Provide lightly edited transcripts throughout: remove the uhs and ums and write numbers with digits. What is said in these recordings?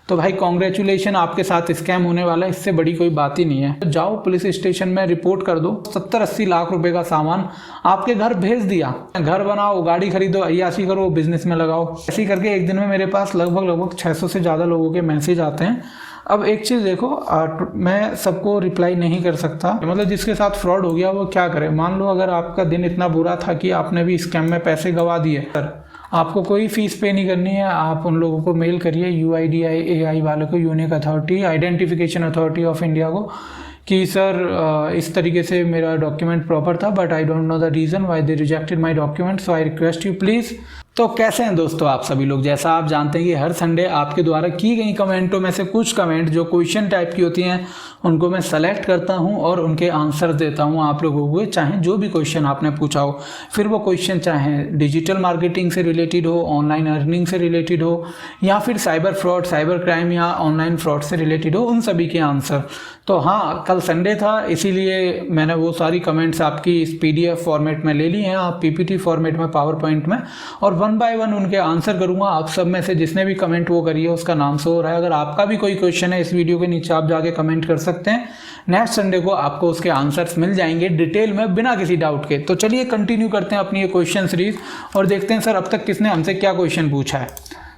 तो भाई कॉन्ग्रेचुलेशन, आपके साथ स्कैम होने वाला है, इससे बड़ी कोई बात ही नहीं है। तो जाओ पुलिस स्टेशन में रिपोर्ट कर दो। 70-80 लाख रुपए का सामान आपके घर भेज दिया। घर बनाओ, गाड़ी खरीदो, अय्याशी करो, बिजनेस में लगाओ। ऐसे ही करके एक दिन में मेरे पास लगभग 600 से ज़्यादा लोगों के मैसेज आते हैं। अब एक चीज़ देखो, मैं सबको रिप्लाई नहीं कर सकता, मतलब जिसके साथ फ्रॉड हो गया वो क्या करे। मान लो अगर आपका दिन इतना बुरा था कि आपने भी स्कैम में पैसे गंवा दिए, सर आपको कोई फीस पे नहीं करनी है। आप उन लोगों को मेल करिए, UIDAI वाले को, unique authority identification authority of India को, कि सर इस तरीके से मेरा डॉक्यूमेंट प्रॉपर था but I don't know the reason why they rejected my document, so I request you please. तो कैसे हैं दोस्तों आप सभी लोग। जैसा आप जानते हैं कि हर संडे आपके द्वारा की गई कमेंटों में से कुछ कमेंट जो क्वेश्चन टाइप की होती हैं उनको मैं सेलेक्ट करता हूं और उनके आंसर देता हूं आप लोगों को, चाहे जो भी क्वेश्चन आपने पूछा हो। फिर वो क्वेश्चन चाहे डिजिटल मार्केटिंग से रिलेटेड हो, ऑनलाइन अर्निंग से रिलेटेड हो, या फिर साइबर फ्रॉड, साइबर क्राइम या ऑनलाइन फ्रॉड से रिलेटेड हो, उन सभी के आंसर। तो हाँ, कल संडे था इसीलिए मैंने वो सारी कमेंट्स आपकी इस PDF फॉर्मेट में ले ली हैं, आप PPT फॉर्मेट में, पावर पॉइंट में, और 1 बाय 1 उनके आंसर करूंगा। आप सब में से जिसने भी कमेंट वो करिए उसका नाम शो हो रहा है। अगर आपका भी कोई क्वेश्चन है इस वीडियो के नीचे आप जाके कमेंट कर सकते हैं। नेक्स्ट संडे को आपको उसके आंसर्स मिल जाएंगे डिटेल में, बिना किसी डाउट के। तो चलिए कंटिन्यू करते हैं अपनी ये क्वेश्चन सीरीज और देखते हैं सर अब तक किसने हमसे क्या क्वेश्चन पूछा है।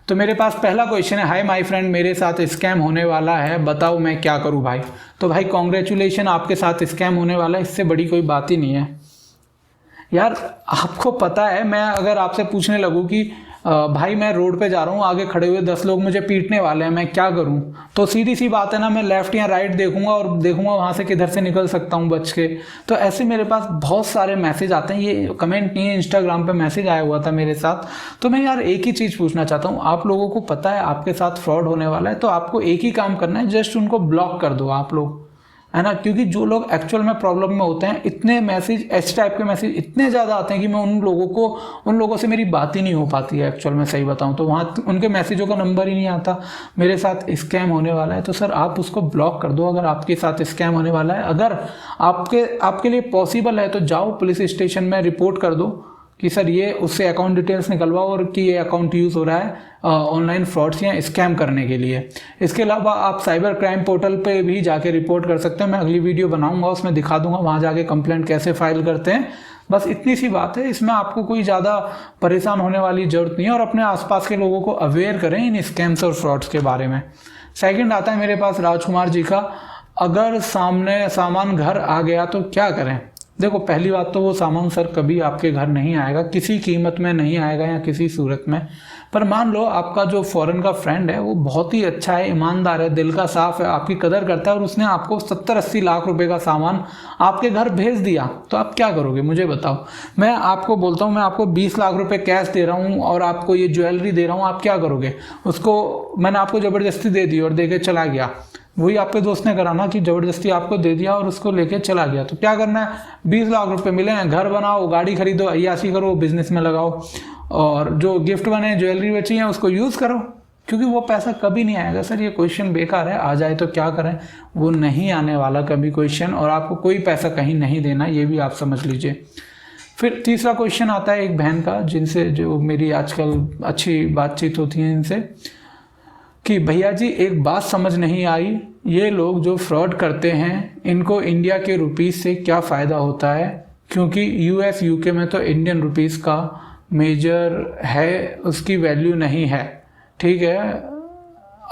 तो मेरे पास पहला क्वेश्चन है, हाय माय फ्रेंड, मेरे साथ स्कैम होने वाला है, बताओ मैं क्या करूं भाई। तो भाई कॉन्ग्रेचुलेशन, आपके साथ स्कैम होने वाला है, इससे बड़ी कोई बात ही नहीं है यार। आपको पता है, मैं अगर आपसे पूछने लगूं कि भाई मैं रोड पे जा रहा हूँ, आगे खड़े हुए 10 लोग मुझे पीटने वाले हैं, मैं क्या करूँ, तो सीधी सी बात है ना, मैं लेफ्ट या राइट देखूंगा और देखूंगा वहाँ से किधर से निकल सकता हूँ बच के। तो ऐसे मेरे पास बहुत सारे मैसेज आते हैं, ये कमेंट नहीं है, इंस्टाग्राम पे मैसेज आया हुआ था मेरे साथ। तो मैं यार एक ही चीज़ पूछना चाहता हूँ, आप लोगों को पता है आपके साथ फ्रॉड होने वाला है, तो आपको एक ही काम करना है, जस्ट उनको ब्लॉक कर दो आप लोग, है ना। क्योंकि जो लोग एक्चुअल में प्रॉब्लम में होते हैं, इतने मैसेज, इस टाइप के मैसेज इतने ज़्यादा आते हैं कि मैं उन लोगों से मेरी बात ही नहीं हो पाती है एक्चुअल में, सही बताऊं तो। वहाँ उनके मैसेजों का नंबर ही नहीं आता, मेरे साथ स्कैम होने वाला है। तो सर आप उसको ब्लॉक कर दो अगर आपके साथ स्कैम होने वाला है। अगर आपके लिए पॉसिबल है तो जाओ पुलिस स्टेशन में रिपोर्ट कर दो कि सर ये उससे अकाउंट डिटेल्स निकलवाओ और कि ये अकाउंट यूज़ हो रहा है ऑनलाइन फ्रॉड्स या स्कैम करने के लिए। इसके अलावा आप साइबर क्राइम पोर्टल पे भी जाके रिपोर्ट कर सकते हैं। मैं अगली वीडियो बनाऊंगा, उसमें दिखा दूंगा वहाँ जाके कंप्लेंट कैसे फाइल करते हैं। बस इतनी सी बात है, इसमें आपको कोई ज़्यादा परेशान होने वाली ज़रूरत नहीं है, और अपने आसपास के लोगों को अवेयर करें इन स्कैम्स और फ्रॉड्स के बारे में। सेकेंड आता है मेरे पास राजकुमार जी का, अगर सामान घर आ गया तो क्या करें। देखो, पहली बात तो वो सामान सर कभी आपके घर नहीं आएगा, किसी कीमत में नहीं आएगा या किसी सूरत में। पर मान लो आपका जो फॉरेन का फ्रेंड है वो बहुत ही अच्छा है, ईमानदार है, दिल का साफ है, आपकी कदर करता है, और उसने आपको 70-80 लाख रुपए का सामान आपके घर भेज दिया, तो आप क्या करोगे मुझे बताओ। मैं आपको बोलता हूँ, मैं आपको 20 लाख रुपए कैश दे रहा हूँ और आपको ये ज्वेलरी दे रहा हूँ, आप क्या करोगे। उसको मैंने आपको ज़बरदस्ती दे दी और दे के चला गया। वही आपके दोस्त ने करा ना कि ज़बरदस्ती आपको दे दिया और उसको लेके चला गया। तो क्या करना है, 20 लाख रुपए मिले हैं, घर बनाओ, गाड़ी खरीदो, अय्याशी करो, बिजनेस में लगाओ, और जो गिफ्ट बने, ज्वेलरी बची है, उसको यूज़ करो, क्योंकि वो पैसा कभी नहीं आएगा। सर ये क्वेश्चन बेकार है, आ जाए तो क्या करें, वो नहीं आने वाला कभी क्वेश्चन, और आपको कोई पैसा कहीं नहीं देना, ये भी आप समझ लीजिए। फिर तीसरा क्वेश्चन आता है एक बहन का, जिनसे जो मेरी आजकल अच्छी बातचीत होती है इनसे, कि भैया जी एक बात समझ नहीं आई, ये लोग जो फ्रॉड करते हैं इनको इंडिया के रुपीस से क्या फ़ायदा होता है, क्योंकि US UK में तो इंडियन रुपीस का मेजर है, उसकी वैल्यू नहीं है, ठीक है,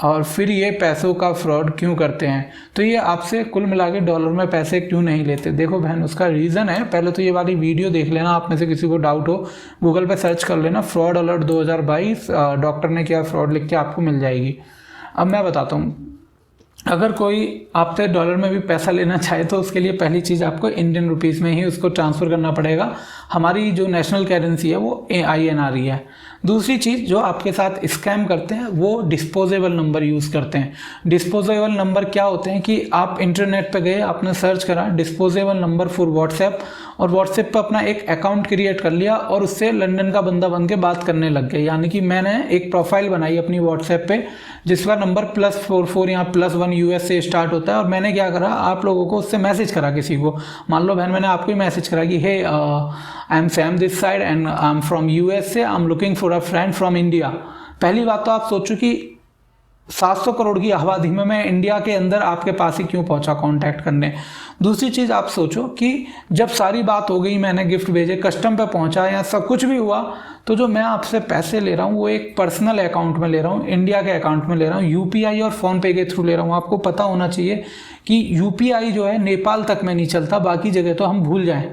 और फिर ये पैसों का फ्रॉड क्यों करते हैं, तो ये आपसे कुल मिला के डॉलर में पैसे क्यों नहीं लेते। देखो बहन, उसका रीज़न है, पहले तो ये वाली वीडियो देख लेना, आप में से किसी को डाउट हो गूगल पे सर्च कर लेना, फ्रॉड अलर्ट 2022 डॉक्टर ने किया फ्रॉड, लिख के आपको मिल जाएगी। अब मैं बताता हूँ, अगर कोई आपसे डॉलर में भी पैसा लेना चाहे तो उसके लिए पहली चीज़ आपको इंडियन रुपीस में ही उसको ट्रांसफ़र करना पड़ेगा। हमारी जो नेशनल करेंसी है वो INR ही है। दूसरी चीज़, जो आपके साथ स्कैम करते हैं वो डिस्पोजेबल नंबर यूज़ करते हैं। डिस्पोजेबल नंबर क्या होते हैं कि आप इंटरनेट पे गए, आपने सर्च करा डिस्पोजेबल नंबर फॉर व्हाट्सएप, और व्हाट्सएप पे अपना एक अकाउंट क्रिएट कर लिया और उससे लंदन का बंदा बन के बात करने लग गए। यानी कि मैंने एक प्रोफाइल बनाई अपनी व्हाट्सएप पे जिसका नंबर +44 या +1 US से स्टार्ट होता है, और मैंने क्या करा, आप लोगों को उससे मैसेज करा किसी को। मान लो बहन, मैंने आपको ही मैसेज करा कि हे I am Sam this side and I am from USA, I am looking for a friend from India. पहली बात तो आप सोचो कि 700 करोड़ की आबादी में मैं इंडिया के अंदर आपके पास ही क्यों पहुंचा कांटेक्ट करने। दूसरी चीज़ आप सोचो कि जब सारी बात हो गई, मैंने गिफ्ट भेजे, कस्टम पे पहुंचा या सब कुछ भी हुआ, तो जो मैं आपसे पैसे ले रहा हूँ वो एक पर्सनल अकाउंट में ले रहा हूँ, इंडिया के अकाउंट में ले रहा हूँ, यूपीआई और फ़ोनपे के थ्रू ले रहा हूँ। आपको पता होना चाहिए कि यूपीआई जो है नेपाल तक में नहीं चलता, बाकी जगह तो हम भूल जाएं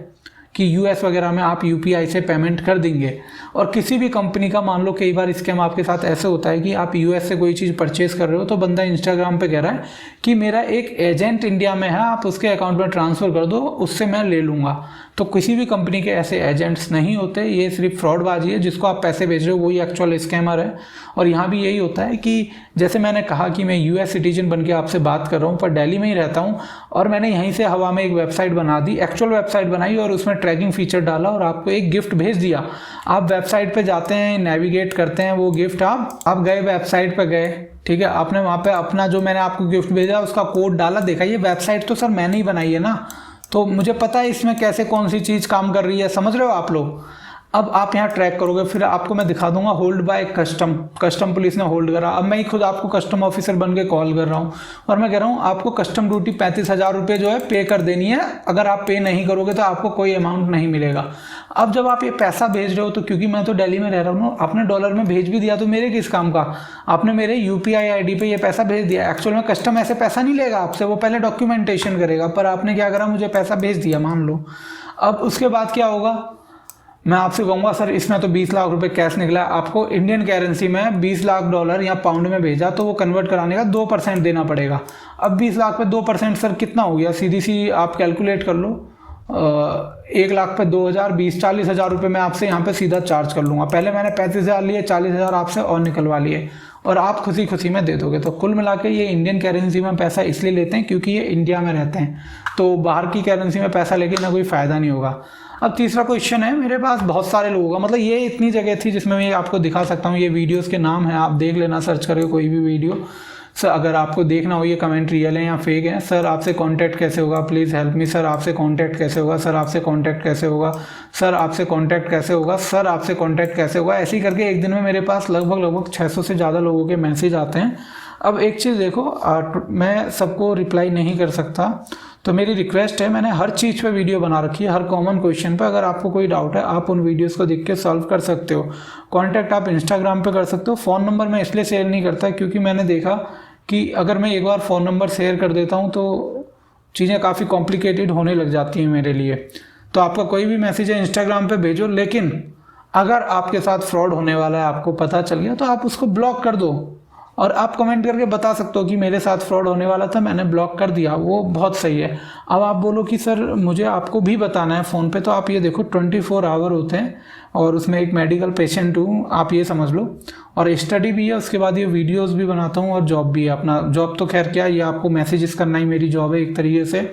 कि यूएस वगैरह में आप यूपीआई से पेमेंट कर देंगे। और किसी भी कंपनी का मान लो कई बार स्कैम आपके साथ ऐसे होता है कि आप यूएस से कोई चीज़ परचेज कर रहे हो, तो बंदा इंस्टाग्राम पे कह रहा है कि मेरा एक एजेंट इंडिया में है, आप उसके अकाउंट में ट्रांसफ़र कर दो, उससे मैं ले लूँगा। तो किसी भी कंपनी के ऐसे एजेंट्स नहीं होते, ये सिर्फ फ्रॉडबाजी है। जिसको आप पैसे भेज रहे हो वही एक्चुअल स्कैमर है। और यहाँ भी यही होता है कि जैसे मैंने कहा कि मैं यूएस सिटीजन बन के आपसे बात कर रहा हूँ, पर दिल्ली में ही रहता हूँ, और मैंने यहीं से हवा में एक वेबसाइट बना दी, एक्चुअल वेबसाइट बनाई और उसमें ट्रैकिंग फीचर डाला और आपको एक गिफ्ट भेज दिया। आप वेबसाइट पे जाते हैं, नेविगेट करते हैं, वो गिफ्ट आप गए वेबसाइट पे गए, ठीक है, आपने वहाँ पे अपना जो मैंने आपको गिफ्ट भेजा उसका कोड डाला, देखा ये वेबसाइट तो सर मैंने ही बनाई है ना, तो मुझे पता है इसमें कैसे कौन सी चीज़ काम कर रही है, समझ रहे हो आप लोग। अब आप यहाँ ट्रैक करोगे, फिर आपको मैं दिखा दूंगा होल्ड बाय कस्टम पुलिस ने होल्ड करा। अब मैं ही खुद आपको कस्टम ऑफिसर बन के कॉल कर रहा हूँ और मैं कह रहा हूँ आपको कस्टम ड्यूटी 35,000 रुपये जो है पे कर देनी है, अगर आप पे नहीं करोगे तो आपको कोई अमाउंट नहीं मिलेगा। अब जब आप ये पैसा भेज रहे हो, तो क्योंकि मैं तो दिल्ली में रह रहा हूँ ना, आपने डॉलर में भेज भी दिया तो मेरे किस काम का, आपने मेरे यूपीआई आईडी पे ये पैसा भेज दिया। एक्चुअल में कस्टम ऐसे पैसा नहीं लेगा आपसे, वो पहले डॉक्यूमेंटेशन करेगा, पर आपने क्या करा, मुझे पैसा भेज दिया मान लो। अब उसके बाद क्या होगा, मैं आपसे कहूँगा सर इसमें तो 20 लाख रुपए कैश निकला है, आपको इंडियन करेंसी में 20 लाख डॉलर या पाउंड में भेजा, तो वो कन्वर्ट कराने का 2% देना पड़ेगा। अब 20 लाख पे 2% सर कितना हो गया, सीधी सी आप कैलकुलेट कर लो, 1 लाख पे 2,000, 20, 40,000 रुपये मैं आपसे यहाँ पे सीधा चार्ज कर लूँगा। पहले मैंने 35,000 लिए, 40,000 आपसे और निकलवा लिए और आप खुशी खुशी में दे दोगे। तो कुल मिला के ये इंडियन करेंसी में पैसा इसलिए लेते हैं क्योंकि ये इंडिया में रहते हैं, तो बाहर की करेंसी में पैसा लेके ना कोई फ़ायदा नहीं होगा। अब तीसरा क्वेश्चन है, मेरे पास बहुत सारे लोगों का, मतलब ये इतनी जगह थी जिसमें मैं आपको दिखा सकता हूँ, ये वीडियोस के नाम है, आप देख लेना सर्च करके कोई भी वीडियो। सर अगर आपको देखना हो ये कमेंट रियल है या फेक है, सर आपसे कांटेक्ट कैसे होगा, प्लीज़ हेल्प मी, सर आपसे कांटेक्ट कैसे होगा, सर आपसे कांटेक्ट कैसे होगा, सर आपसे कांटेक्ट कैसे होगा, सर आपसे कांटेक्ट कैसे होगा, ऐसे ही करके एक दिन में मेरे पास लगभग 600 से ज़्यादा लोगों के मैसेज आते हैं। अब एक चीज़ देखो, मैं सबको रिप्लाई नहीं कर सकता, तो मेरी रिक्वेस्ट है, मैंने हर चीज़ पे वीडियो बना रखी है, हर कॉमन क्वेश्चन पे। अगर आपको कोई डाउट है आप उन वीडियोस को देख के सॉल्व कर सकते हो। कांटेक्ट आप इंस्टाग्राम पे कर सकते हो। फ़ोन नंबर मैं इसलिए शेयर नहीं करता क्योंकि मैंने देखा कि अगर मैं एक बार फ़ोन नंबर शेयर कर देता हूँ तो चीज़ें काफ़ी कॉम्प्लिकेटेड होने लग जाती हैं मेरे लिए। तो आपका कोई भी मैसेज है इंस्टाग्राम पर भेजो, लेकिन अगर आपके साथ फ्रॉड होने वाला है, आपको पता चल गया, तो आप उसको ब्लॉक कर दो और आप कमेंट करके बता सकते हो कि मेरे साथ फ्रॉड होने वाला था, मैंने ब्लॉक कर दिया, वो बहुत सही है। अब आप बोलो कि सर मुझे आपको भी बताना है फ़ोन पे, तो आप ये देखो 24 आवर होते हैं और उसमें एक मेडिकल पेशेंट हूँ, आप ये समझ लो, और स्टडी भी है, उसके बाद ये वीडियोस भी बनाता हूँ और जॉब भी है। अपना जॉब तो खैर क्या, ये आपको मैसेजेस करना ही मेरी जॉब है एक तरीके से।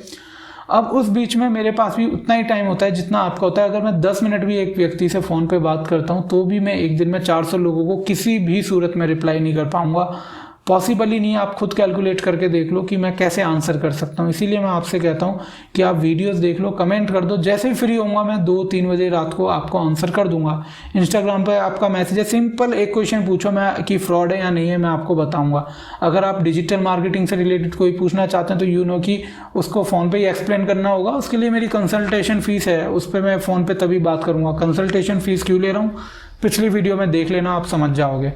अब उस बीच में मेरे पास भी उतना ही टाइम होता है जितना आपका होता है। अगर मैं 10 मिनट भी एक व्यक्ति से फ़ोन पे बात करता हूँ तो भी मैं एक दिन में 400 लोगों को किसी भी सूरत में रिप्लाई नहीं कर पाऊँगा, पॉसिबल ही नहीं है। आप खुद कैलकुलेट करके देख लो कि मैं कैसे आंसर कर सकता हूँ। इसीलिए मैं आपसे कहता हूँ कि आप वीडियोस देख लो, कमेंट कर दो, जैसे ही फ्री होऊंगा मैं 2-3 बजे रात को आपको आंसर कर दूंगा। इंस्टाग्राम पे आपका मैसेज है, सिंपल एक क्वेश्चन पूछो मैं कि फ्रॉड है या नहीं है, मैं आपको बताऊंगा। अगर आप डिजिटल मार्केटिंग से रिलेटेड कोई पूछना चाहते हैं तो यू नो कि उसको फ़ोन पर ही एक्सप्लेन करना होगा, उसके लिए मेरी कंसल्टेशन फ़ीस है, उस पर मैं फ़ोन पर तभी बात करूँगा। कंसल्टेशन फ़ीस क्यों ले रहा हूँ, पिछली वीडियो में देख लेना, आप समझ जाओगे।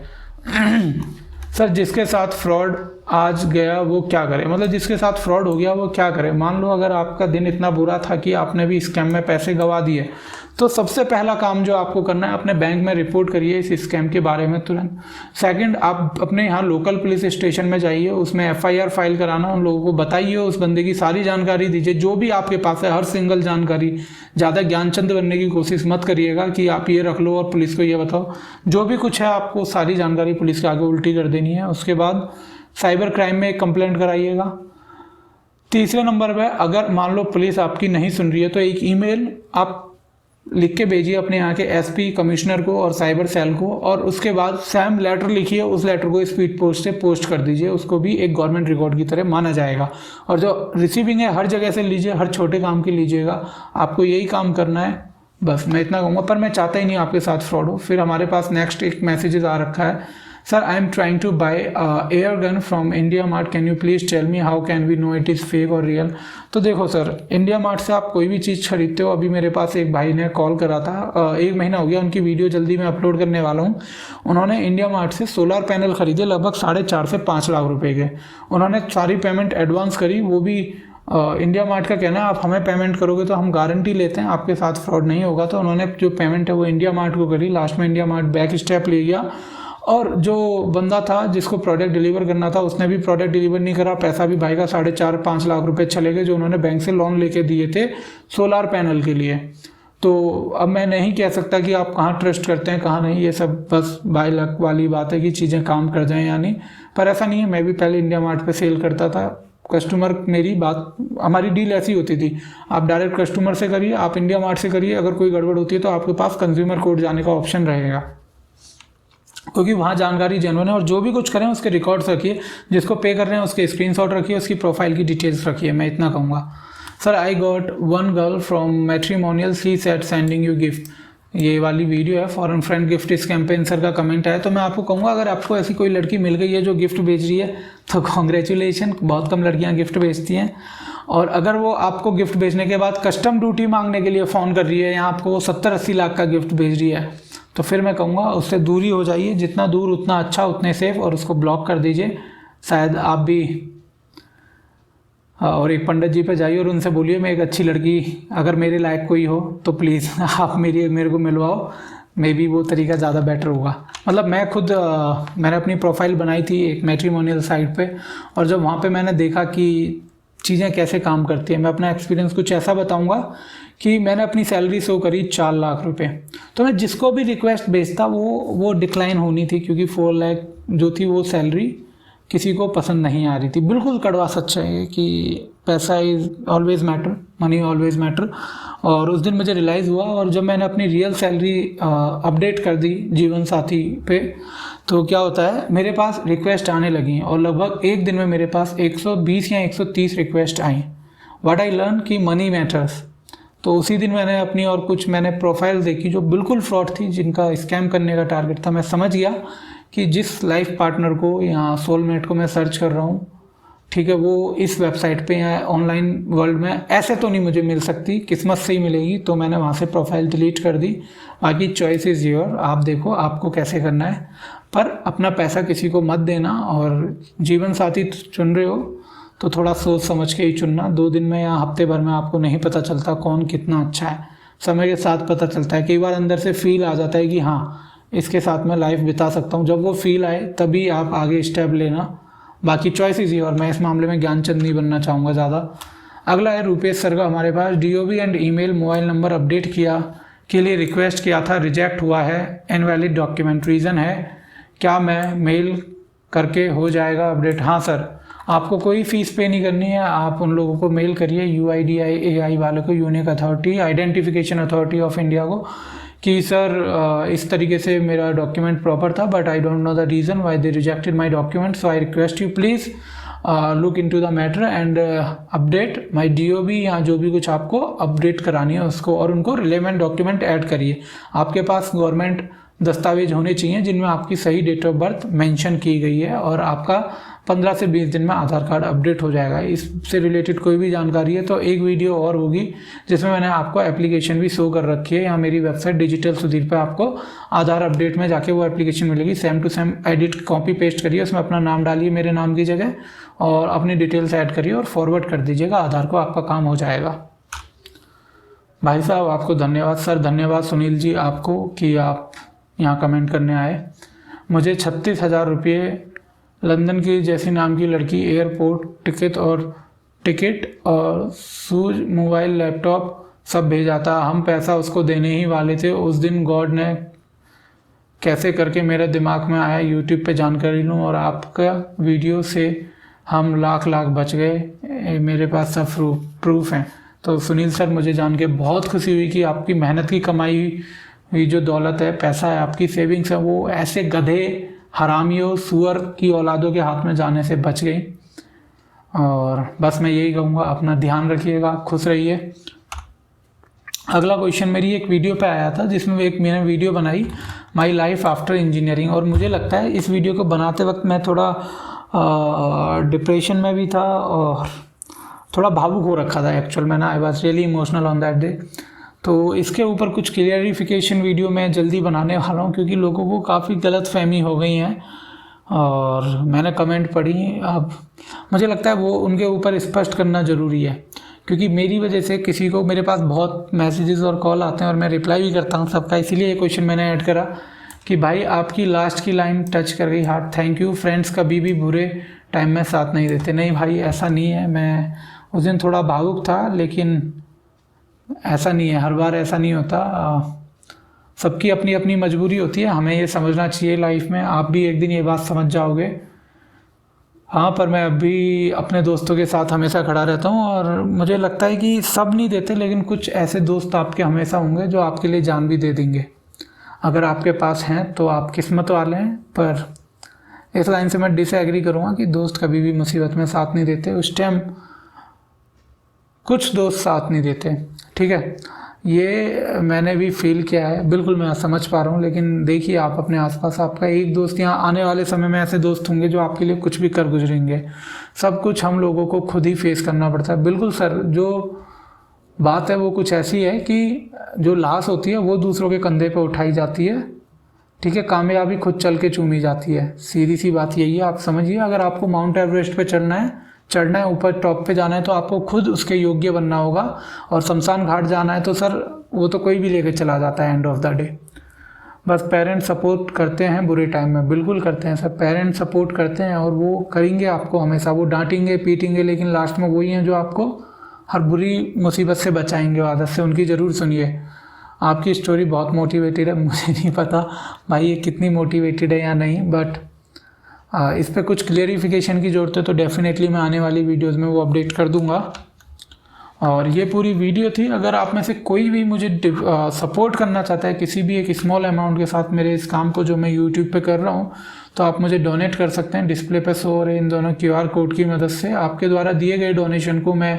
सर जिसके साथ फ्रॉड आज गया वो क्या करे, मतलब जिसके साथ फ्रॉड हो गया वो क्या करे। मान लो अगर आपका दिन इतना बुरा था कि आपने भी स्कैम में पैसे गंवा दिए, तो सबसे पहला काम जो आपको करना है, अपने बैंक में रिपोर्ट करिए इस स्कैम के बारे में तुरंत। सेकंड, आप अपने यहाँ लोकल पुलिस स्टेशन में जाइए, उसमें FIR फाइल कराना, उन लोगों को बताइए, उस बंदे की सारी जानकारी दीजिए जो भी आपके पास है, हर सिंगल जानकारी। ज़्यादा ज्ञानचंद बनने की कोशिश मत करिएगा कि आप ये रख लो और पुलिस को ये बताओ, जो भी कुछ है आपको सारी जानकारी पुलिस के आगे उल्टी कर देनी है। उसके बाद साइबर क्राइम में एक कंप्लेंट कराइएगा। तीसरे नंबर पर अगर मान लो पुलिस आपकी नहीं सुन रही है तो एक ईमेल आप लिख के भेजिए अपने यहाँ के SP कमिश्नर को और साइबर सेल को, और उसके बाद सैम लेटर लिखिए, उस लेटर को स्पीड पोस्ट से पोस्ट कर दीजिए, उसको भी एक गवर्नमेंट रिकॉर्ड की तरह माना जाएगा। और जो रिसीविंग है हर जगह से लीजिए, हर छोटे काम की लीजिएगा, आपको यही काम करना है। बस मैं इतना कहूँगा, पर मैं चाहता ही नहीं आपके साथ फ्रॉड हो। फिर हमारे पास नेक्स्ट एक मैसेजेस आ रखा है, sir I am trying to buy air gun from India Mart, can you please tell me how can we know it is fake और रियल। तो देखो सर, इंडिया मार्ट से आप कोई भी चीज़ खरीदते हो, अभी मेरे पास एक भाई ने कॉल करा था, 1 महीना हो गया, उनकी वीडियो जल्दी मैं अपलोड करने वाला हूँ। उन्होंने इंडिया मार्ट से सोलर पैनल खरीदे लगभग 4.5 से 5 लाख रुपए के। उन्होंने सारी पेमेंट एडवांस करी, वो भी इंडिया मार्ट का कहना है आप हमें पेमेंट करोगे तो हम गारंटी लेते हैं आपके साथ फ्रॉड नहीं होगा। तो उन्होंने जो पेमेंट है वो इंडिया मार्ट को करी। लास्ट में इंडिया मार्ट बैक स्टेप ले गया और जो बंदा था जिसको प्रोडक्ट डिलीवर करना था उसने भी प्रोडक्ट डिलीवर नहीं करा। पैसा भी भाई का 4.5-5 लाख रुपए चले गए जो उन्होंने बैंक से लोन लेके दिए थे सोलार पैनल के लिए। तो अब मैं नहीं कह सकता कि आप कहाँ ट्रस्ट करते हैं कहाँ नहीं, ये सब बस बाय लक वाली बात है कि चीज़ें काम कर जाएं या नहीं, पर ऐसा नहीं है। मैं भी पहले इंडिया मार्ट पे सेल करता था, कस्टमर मेरी बात, हमारी डील ऐसी होती थी, आप डायरेक्ट कस्टमर से करिए, आप इंडिया मार्ट से करिए, अगर कोई गड़बड़ होती है तो आपके पास कंज्यूमर कोर्ट जाने का ऑप्शन रहेगा, क्योंकि वहाँ जानकारी जेन्युइन है। और जो भी कुछ करें उसके रिकॉर्ड्स रखिए, जिसको पे कर रहे हैं उसके स्क्रीनशॉट रखिए, उसकी प्रोफाइल की डिटेल्स रखिए, मैं इतना कहूँगा। Sir I got one girl from matrimonial, she said sending you gift. ये वाली वीडियो है, फॉरेन फ्रेंड गिफ्ट इस कैंपेन सर का कमेंट है। तो मैं आपको कहूँगा अगर आपको ऐसी कोई लड़की मिल गई है जो गिफ्ट भेज रही है तो कॉन्ग्रेचुलेशन, बहुत कम लड़कियाँ गिफ्ट भेजती हैं। और अगर वो आपको गिफ्ट भेजने के बाद कस्टम ड्यूटी मांगने के लिए फ़ोन कर रही है या आपको वो 70-80 लाख का गिफ्ट भेज रही है तो फिर मैं कहूँगा उससे दूरी हो जाइए, जितना दूर उतना अच्छा, उतने सेफ, और उसको ब्लॉक कर दीजिए। शायद आप भी और एक पंडित जी पे जाइए और उनसे बोलिए मैं एक अच्छी लड़की अगर मेरे लायक कोई हो तो प्लीज़ आप मेरे को मिलवाओ, मे बी वो तरीका ज़्यादा बेटर होगा। मतलब मैं खुद मैंने अपनी प्रोफाइल बनाई थी एक मैट्रीमोनियल साइट पे, और जब वहाँ पे मैंने देखा कि चीज़ें कैसे काम करती है, मैं अपना एक्सपीरियंस कुछ ऐसा बताऊँगा कि मैंने अपनी सैलरी शो करी 4 लाख रुपए, तो मैं जिसको भी रिक्वेस्ट भेजता वो डिक्लाइन होनी थी, क्योंकि 4 लाख जो थी वो सैलरी किसी को पसंद नहीं आ रही थी। बिल्कुल कड़वा सच है कि पैसा is always matter, money always matter. और उस दिन मुझे रियलाइज़ हुआ, और जब मैंने अपनी रियल सैलरी अपडेट कर दी जीवन साथी पे, तो क्या होता है मेरे पास रिक्वेस्ट आने लगी, और लगभग एक दिन में मेरे पास 120 या 130 request I. What I learn कि मनी मैटर्स। तो उसी दिन मैंने अपनी और कुछ मैंने प्रोफाइल देखी जो बिल्कुल फ्रॉड थी, जिनका स्कैम करने का टारगेट था। मैं समझ गया कि जिस लाइफ पार्टनर को या सोलमेट को मैं सर्च कर रहा हूँ, ठीक है, वो इस वेबसाइट पे या ऑनलाइन वर्ल्ड में ऐसे तो नहीं मुझे मिल सकती, किस्मत से ही मिलेगी। तो मैंने वहाँ से प्रोफाइल डिलीट कर दी। बाकी चॉइस इज़ योर, आप देखो आपको कैसे करना है, पर अपना पैसा किसी को मत देना। और जीवन साथी चुन रहे हो तो थोड़ा सोच समझ के ही चुनना। 2 दिन में या हफ्ते भर में आपको नहीं पता चलता कौन कितना अच्छा है, समय के साथ पता चलता है। कई बार अंदर से फील आ जाता है कि हाँ इसके साथ मैं लाइफ बिता सकता हूँ, जब वो फील आए तभी आप आगे स्टेप लेना। बाकी चॉइस इजी, और मैं इस मामले में ज्ञानचंद नहीं बनना चाहूँगा ज़्यादा। अगला है रुपेश सर का हमारे पास, DOB and email mobile number update किया के लिए रिक्वेस्ट किया था, रिजेक्ट हुआ है, इनवैलिड डॉक्यूमेंट, रीज़न है क्या मैं मेल करके हो जाएगा अपडेट। हाँ सर, आपको कोई फ़ीस पे नहीं करनी है, आप उन लोगों को मेल करिए, UIDAI वाले को, unique authority identification authority of India को, कि सर इस तरीके से मेरा डॉक्यूमेंट प्रॉपर था but I don't know the reason why they rejected my document, so I request you please look into the matter and update my DOB, या जो भी कुछ आपको अपडेट करानी है उसको, और उनको रिलेवेंट डॉक्यूमेंट ऐड करिए। आपके पास गवर्नमेंट दस्तावेज होने चाहिए जिनमें आपकी सही डेट ऑफ बर्थ मेंशन की गई है, और आपका 15 से 20 दिन में आधार कार्ड अपडेट हो जाएगा। इससे रिलेटेड कोई भी जानकारी है तो एक वीडियो और होगी जिसमें मैंने आपको एप्लीकेशन भी शो कर रखी है, या मेरी वेबसाइट डिजिटल सुधीर पे आपको आधार अपडेट में जाके वो एप्लीकेशन मिलेगी। Same to same edit copy paste करिए, उसमें अपना नाम डालिए मेरे नाम की जगह, और अपनी डिटेल्स ऐड करिए और फॉरवर्ड कर दीजिएगा आधार को, आपका काम हो जाएगा। भाई साहब आपको धन्यवाद सर, धन्यवाद सुनील जी आपको कि आप यहाँ कमेंट करने आए। मुझे 36,000 रुपये लंदन की जैसी नाम की लड़की एयरपोर्ट टिकट और शूज, मोबाइल, लैपटॉप सब भेजा था। हम पैसा उसको देने ही वाले थे। उस दिन गॉड ने कैसे करके मेरे दिमाग में आया यूट्यूब पे जानकारी लूँ, और आपका वीडियो से हम लाख बच गए। मेरे पास सब प्रूफ हैं। तो सुनील सर, मुझे जान के बहुत खुशी हुई कि आपकी मेहनत की कमाई हुई जो दौलत है, पैसा है, आपकी सेविंग्स है, वो ऐसे गधे, हरामियों, सुअर की औलादों के हाथ में जाने से बच गई। और बस मैं यही कहूँगा, अपना ध्यान रखिएगा, खुश रहिए। अगला क्वेश्चन मेरी एक वीडियो पे आया था जिसमें एक मैंने वीडियो बनाई, माई लाइफ आफ्टर इंजीनियरिंग। और मुझे लगता है इस वीडियो को बनाते वक्त मैं थोड़ा डिप्रेशन में भी था और थोड़ा भावुक हो रखा था एक्चुअल में ना। I was really emotional on that day. तो इसके ऊपर कुछ क्लियरिफिकेशन वीडियो मैं जल्दी बनाने वाला हूँ, क्योंकि लोगों को काफ़ी गलत फहमी हो गई हैं और मैंने कमेंट पढ़ी। अब मुझे लगता है वो उनके ऊपर स्पष्ट करना ज़रूरी है, क्योंकि मेरी वजह से किसी को, मेरे पास बहुत मैसेजेस और कॉल आते हैं और मैं रिप्लाई भी करता हूँ सबका, इसीलिए ये क्वेश्चन मैंने ऐड करा कि भाई आपकी लास्ट की लाइन टच कर गई हार्ट, थैंक यू। फ्रेंड्स कभी भी बुरे टाइम में साथ नहीं देते। नहीं भाई, ऐसा नहीं है। मैं उस दिन थोड़ा भावुक था, लेकिन ऐसा नहीं है, हर बार ऐसा नहीं होता। सबकी अपनी अपनी मजबूरी होती है, हमें ये समझना चाहिए लाइफ में। आप भी एक दिन ये बात समझ जाओगे। हाँ, पर मैं अभी अपने दोस्तों के साथ हमेशा खड़ा रहता हूँ और मुझे लगता है कि सब नहीं देते, लेकिन कुछ ऐसे दोस्त आपके हमेशा होंगे जो आपके लिए जान भी दे देंगे। अगर आपके पास हैं तो आप किस्मत वाले हैं। पर इस लाइन से मैं डिसएग्री करूँगा कि दोस्त कभी भी मुसीबत में साथ नहीं देते। उस टाइम कुछ दोस्त साथ नहीं देते, ठीक है, ये मैंने भी फील किया है, बिल्कुल मैं समझ पा रहा हूँ। लेकिन देखिए आप अपने आसपास, आपका एक दोस्त, यहाँ आने वाले समय में ऐसे दोस्त होंगे जो आपके लिए कुछ भी कर गुजरेंगे। सब कुछ हम लोगों को खुद ही फेस करना पड़ता है। बिल्कुल सर, जो बात है वो कुछ ऐसी है कि जो लाश होती है वो दूसरों के कंधे पे उठाई जाती है, ठीक है, कामयाबी खुद चल के चूमी जाती है। सीधी सी बात यही है, आप समझिए। अगर आपको माउंट एवरेस्ट पे चढ़ना है, ऊपर टॉप पे जाना है, तो आपको खुद उसके योग्य बनना होगा। और शमशान घाट जाना है तो सर वो तो कोई भी लेकर चला जाता है एंड ऑफ द डे। बस पेरेंट्स सपोर्ट करते हैं बुरे टाइम में, बिल्कुल करते हैं सर। पेरेंट्स सपोर्ट करते हैं और वो करेंगे आपको हमेशा। वो डांटेंगे पीटेंगे, लेकिन लास्ट में वही हैं जो आपको हर बुरी मुसीबत से बचाएंगे। आदत से उनकी ज़रूर सुनिए। आपकी स्टोरी बहुत मोटिवेटेड है, मुझे नहीं पता भाई ये कितनी मोटिवेटेड है या नहीं, बट इस पर कुछ क्लियरिफिकेशन की ज़रूरत है तो डेफिनेटली मैं आने वाली वीडियोस में वो अपडेट कर दूंगा। और ये पूरी वीडियो थी। अगर आप में से कोई भी मुझे सपोर्ट करना चाहता है किसी भी एक स्मॉल अमाउंट के साथ मेरे इस काम को जो मैं यूट्यूब पे कर रहा हूँ, तो आप मुझे डोनेट कर सकते हैं। डिस्प्ले पे शो हो रहे इन दोनों QR कोड की मदद से आपके द्वारा दिए गए डोनेशन को मैं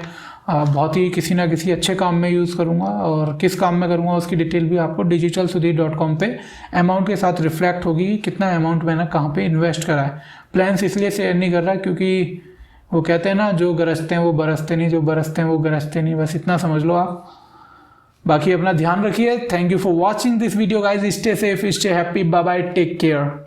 बहुत ही किसी ना किसी अच्छे काम में यूज़ करूँगा। और किस काम में करूँगा उसकी डिटेल भी आपको digitalsudhir.com पे अमाउंट के साथ रिफ्लेक्ट होगी, कितना अमाउंट मैंने कहाँ पे इन्वेस्ट करा है। प्लान्स इसलिए शेयर नहीं कर रहा क्योंकि वो कहते हैं ना, जो गरजते हैं वो बरसते नहीं, जो बरसते हैं वो गरजते नहीं। बस इतना समझ लो आप। बाकी अपना ध्यान रखिए। Thank you for watching this video guys. Stay safe, stay happy, bye bye, take care.